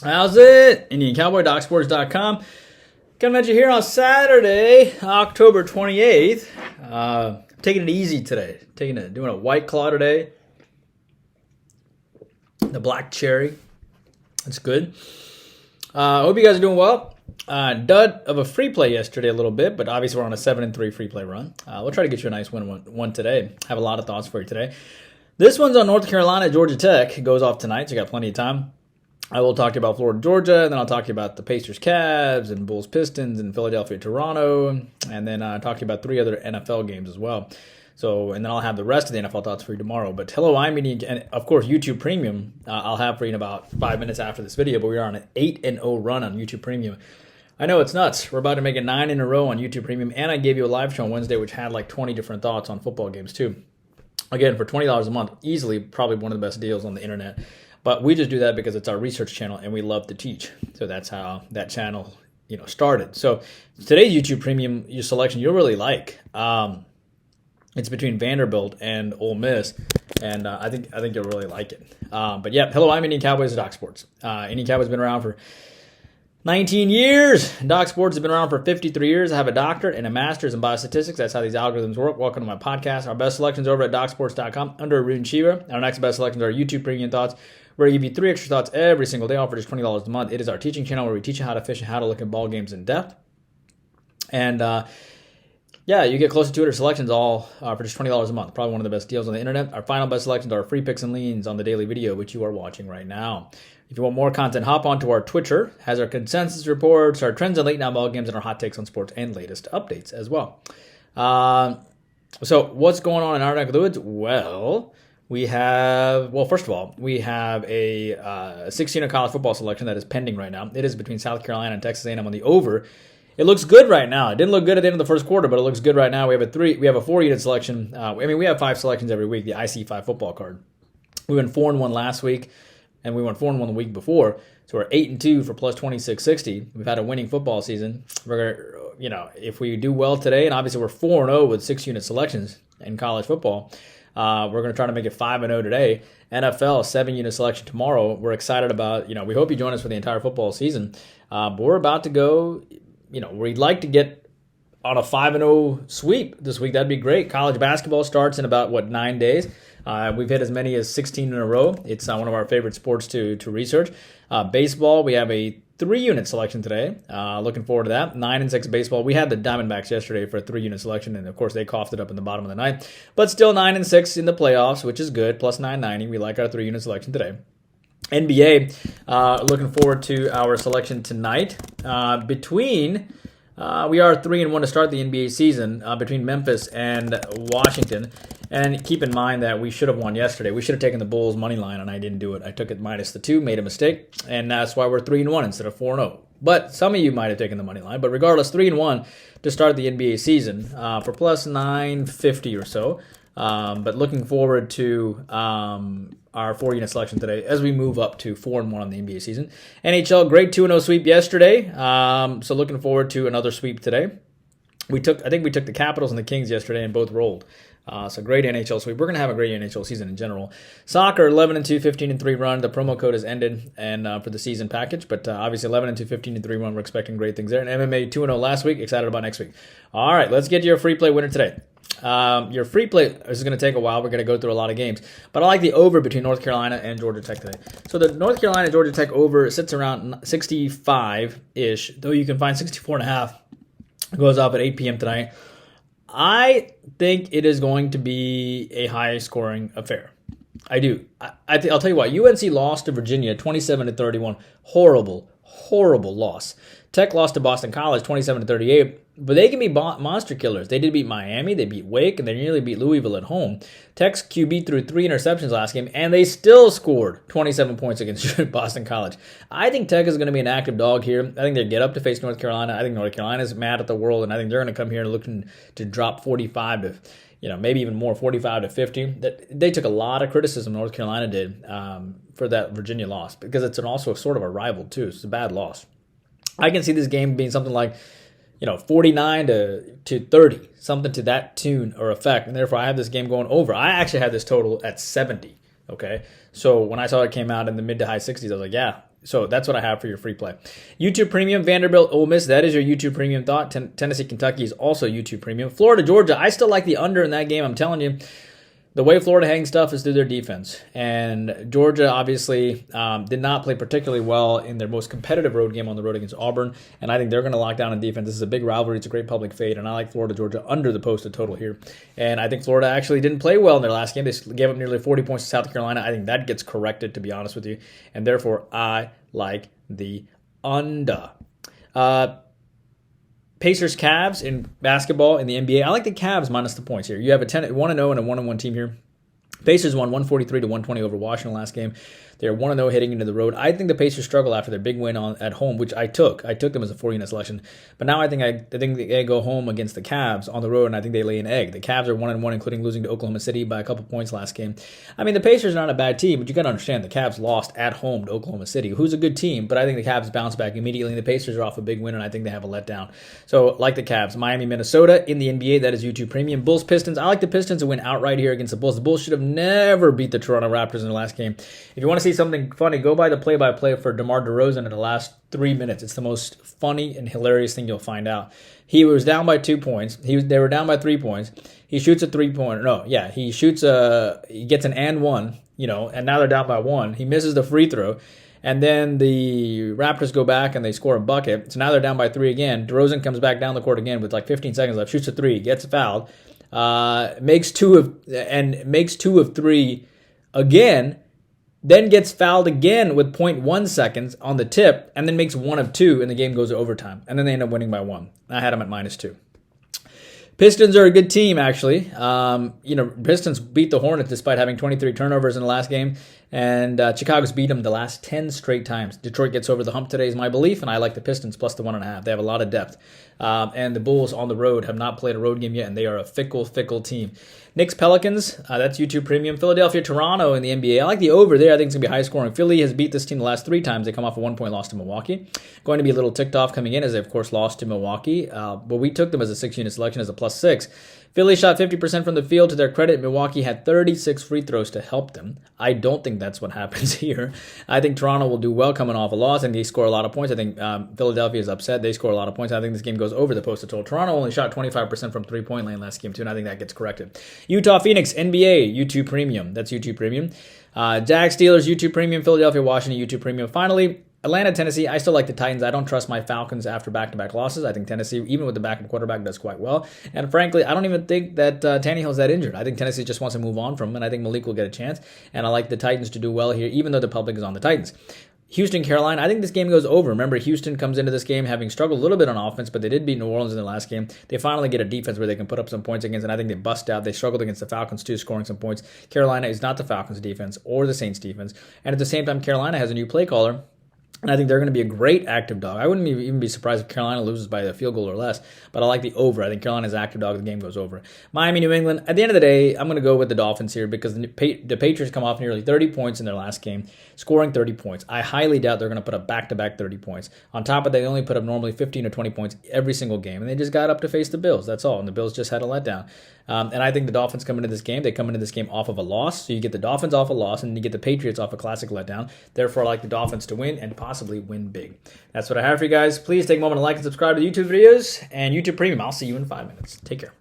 How's it? Indian Cowboy, docsports.com. Coming at you here on Saturday, October 28th. Taking it easy today. Doing a White Claw today. The black cherry. That's good. Hope you guys are doing well. Dud of a free play yesterday a little bit, but obviously we're on a 7-3 free play run. We'll try to get you a nice one today. Have a lot of thoughts for you today. This one's on North Carolina, Georgia Tech. It goes off tonight, so you got plenty of time. I will talk to you about Florida, Georgia, and then I'll talk to you about the Pacers, Cavs, and Bulls, Pistons, and Philadelphia, Toronto, and then talk to you about 3 other NFL games as well. So, and then I'll have the rest of the NFL thoughts for you tomorrow. But hello, I'm Indian, and of course, YouTube Premium. I'll have for you in about 5 minutes after this video. But we are on an 8-0 run on YouTube Premium. I know it's nuts. We're about to make it 9 in a row on YouTube Premium, and I gave you a live show on Wednesday, which had like 20 different thoughts on football games too. Again, for $20 a month, easily probably one of the best deals on the internet. But we just do that because it's our research channel and we love to teach. So that's how that channel, started. So today's YouTube Premium, your selection you'll really like. It's between Vanderbilt and Ole Miss, and I think you'll really like it. But yeah, hello, I'm Indian Cowboys at Doc Sports. Indian Cowboys been around for 19 years. Doc Sports has been around for 53 years. I have a doctorate and a master's in biostatistics. That's how these algorithms work. Welcome to my podcast. Our best selections over at docsports.com under Arun Shiva. Our next best selections are YouTube Premium Thoughts. We're going to give you 3 extra thoughts every single day, all for just $20 a month. It is our teaching channel where we teach you how to fish and how to look at ball games in depth. And you get close to 200 selections all for just $20 a month. Probably one of the best deals on the internet. Our final best selections are free picks and leans on the daily video, which you are watching right now. If you want more content, hop onto our Twitcher. Has our consensus reports, our trends and late night ball games, and our hot takes on sports and latest updates as well. So what's going on in our neck of the woods? Well, first of all, we have a 16-year college football selection that is pending right now. It is between South Carolina and Texas A&M on the over. It looks good right now. It didn't look good at the end of the first quarter, but it looks good right now. We have a 4-unit selection. We have 5 selections every week, the IC5 football card. We went 4-1 last week, and we went 4-1 the week before. So we're 8-2 for plus 2660. We've had a winning football season. We're gonna, if we do well today, and obviously we're 4-0 with 6-unit selections in college football. We're going to try to make it 5-0 today. NFL, 7-unit selection tomorrow. We're excited about, we hope you join us for the entire football season. But we're about to go, we'd like to get on a 5-0 sweep this week. That'd be great. College basketball starts in about, 9 days. We've hit as many as 16 in a row. It's one of our favorite sports to research. Baseball, we have a 3-unit selection today. Looking forward to that. 9 and 6 baseball. We had the Diamondbacks yesterday for a 3-unit selection, and of course they coughed it up in the bottom of the ninth. But still 9 and 6 in the playoffs, which is good. Plus 990. We like our 3-unit selection today. NBA, looking forward to our selection tonight. We are 3-1 to start the NBA season between Memphis and Washington. And keep in mind that we should have won yesterday. We should have taken the Bulls money line, and I didn't do it. I took it minus the 2, made a mistake, and that's why we're 3-1 instead of 4-0. But some of you might have taken the money line. But regardless, 3-1 to start the NBA season for plus 950 or so. But looking forward to our 4-unit selection today as we move up to 4-1 on the NBA season. NHL, great 2-0 sweep yesterday. So looking forward to another sweep today. I think we took the Capitals and the Kings yesterday and both rolled. So great NHL sweep. We're going to have a great NHL season in general. Soccer, 11-2, 15-3 run. The promo code has ended and for the season package, but obviously 11-2, 15-3 run. We're expecting great things there. And MMA 2-0 last week. Excited about next week. All right, let's get to your free play winner today. Your free play is going to take a while. We're going to go through a lot of games. But I like the over between North Carolina and Georgia Tech today. So the North Carolina-Georgia Tech over sits around 65-ish, though you can find 64.5. It goes off at 8 p.m. tonight. I think it is going to be a high-scoring affair. I do. I'll tell you what. UNC lost to Virginia 27-31. Horrible loss. Tech lost to Boston College 27-38. But they can be monster killers. They did beat Miami, they beat Wake, and they nearly beat Louisville at home. Tech's QB threw 3 interceptions last game, and they still scored 27 points against Boston College. I think Tech is going to be an active dog here. I think they get up to face North Carolina. I think North Carolina is mad at the world, and I think they're going to come here looking to drop 45 to, maybe even more, 45 to 50. They took a lot of criticism, North Carolina did, for that Virginia loss, because it's also sort of a rival, too. It's a bad loss. I can see this game being something like 49 to 30, something to that tune or effect, and therefore I have this game going over. I actually had this total at 70, okay? So when I saw it came out in the mid to high 60s, I was like, yeah, So that's what I have for your free play. YouTube Premium, Vanderbilt, Ole Miss. That is your YouTube Premium thought. Tennessee, Kentucky is also YouTube Premium. Florida, Georgia. I still like the under in that game. I'm telling you, the way Florida hangs stuff is through their defense. And Georgia obviously did not play particularly well in their most competitive road game on the road against Auburn. And I think they're going to lock down on defense. This is a big rivalry. It's a great public fade. And I like Florida, Georgia under the posted total here. And I think Florida actually didn't play well in their last game. They gave up nearly 40 points to South Carolina. I think that gets corrected, to be honest with you. And therefore, I like the under. Pacers, Cavs in basketball in the NBA. I like the Cavs minus the points here. You have a 1-0 and a 1-1 team here. Pacers won 143 to 120 over Washington last game. They're 1-0 heading into the road. I think the Pacers struggle after their big win at home, which I took. I took them as a 4-unit selection. But now I think they go home against the Cavs on the road, and I think they lay an egg. The Cavs are 1-1, including losing to Oklahoma City by a couple points last game. I mean, the Pacers are not a bad team, but you got to understand the Cavs lost at home to Oklahoma City, who's a good team, but I think the Cavs bounce back immediately. The Pacers are off a big win, and I think they have a letdown. So, like the Cavs. Miami, Minnesota in the NBA, that is YouTube Premium. Bulls, Pistons. I like the Pistons to win outright here against the Bulls. The Bulls should have never beat the Toronto Raptors in the last game. If you want to see something funny, go by the play-by-play for DeMar DeRozan in the last 3 minutes. It's the most funny and hilarious thing you'll find out. He was down by 2 points. They were down by 3 points. He shoots a three-pointer. He gets an and one, and now they're down by 1. He misses the free throw. And then the Raptors go back and they score a bucket. So now they're down by 3 again. DeRozan comes back down the court again with like 15 seconds left, shoots a 3, gets fouled, makes two of 3 again, then gets fouled again with 0.1 seconds on the tip, and then makes 1 of 2, and the game goes to overtime. And then they end up winning by 1. I had them at -2. Pistons are a good team, actually. Pistons beat the Hornets despite having 23 turnovers in the last game, and Chicago's beat them the last 10 straight times. Detroit gets over the hump today is my belief, and I like the Pistons plus the 1.5. They have a lot of depth. And the Bulls on the road have not played a road game yet, and they are a fickle team. Knicks, Pelicans, that's YouTube Premium. Philadelphia, Toronto in the NBA. I like the over there. I think it's going to be high scoring. Philly has beat this team the last 3 times. They come off a 1-point loss to Milwaukee. Going to be a little ticked off coming in as they, of course, lost to Milwaukee. But we took them as a 6-unit selection as a +6. Philly shot 50% from the field. To their credit, Milwaukee had 36 free throws to help them. I don't think that's what happens here. I think Toronto will do well coming off a loss, and they score a lot of points. I think Philadelphia is upset. They score a lot of points. I think this game goes over the posted total. Toronto only shot 25% from three-point lane last game, too, and I think that gets corrected. Utah, Phoenix, NBA, YouTube Premium. That's YouTube Premium. Jags, Steelers, YouTube Premium. Philadelphia, Washington, YouTube Premium. Finally, Atlanta, Tennessee. I still like the Titans. I don't trust my Falcons after back-to-back losses. I think Tennessee, even with the backup quarterback, does quite well. And frankly, I don't even think that Tannehill's that injured. I think Tennessee just wants to move on from him, and I think Malik will get a chance. And I like the Titans to do well here, even though the public is on the Titans. Houston, Carolina. I think this game goes over. Remember, Houston comes into this game having struggled a little bit on offense, but they did beat New Orleans in the last game. They finally get a defense where they can put up some points against, and I think they bust out. They struggled against the Falcons, too, scoring some points. Carolina is not the Falcons' defense or the Saints' defense. And at the same time, Carolina has a new play caller, and I think they're going to be a great active dog. I wouldn't even be surprised if Carolina loses by a field goal or less, but I like the over. I think Carolina's active dog. The game goes over. Miami, New England. At the end of the day, I'm going to go with the Dolphins here because the Patriots come off nearly 30 points in their last game, scoring 30 points. I highly doubt they're going to put up back-to-back 30 points. On top of that, they only put up normally 15 or 20 points every single game, and they just got up to face the Bills. That's all, and the Bills just had a letdown. And I think the Dolphins come into this game. They come into this game off of a loss, so you get the Dolphins off a loss, and you get the Patriots off a classic letdown. Therefore, I like the Dolphins to win and possibly win big. That's what I have for you guys. Please take a moment to like and subscribe to the YouTube videos and YouTube Premium. I'll see you in 5 minutes. Take care.